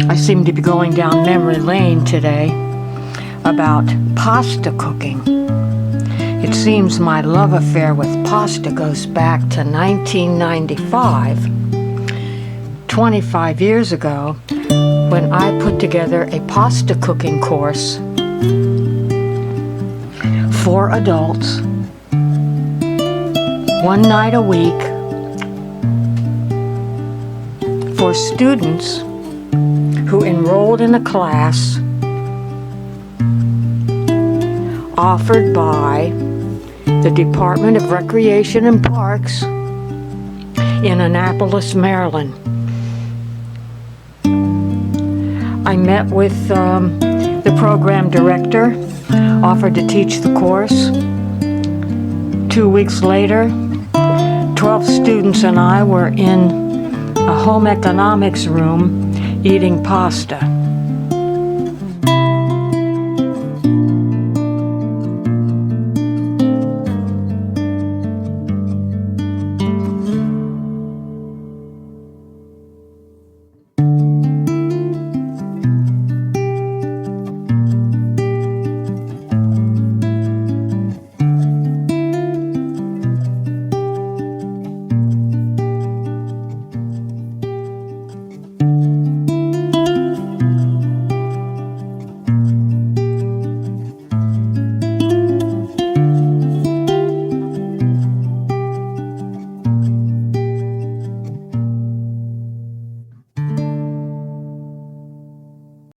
I seem to be going down memory lane today about pasta cooking. It seems my love affair with pasta goes back to 1995, 25 years ago, when I put together a pasta cooking course for adults, one night a week, for students who enrolled in a class offered by the Department of Recreation and Parks in Annapolis, Maryland. I met with the program director, offered to teach the course. 2 weeks later, 12 students and I were in a home economics room eating pasta.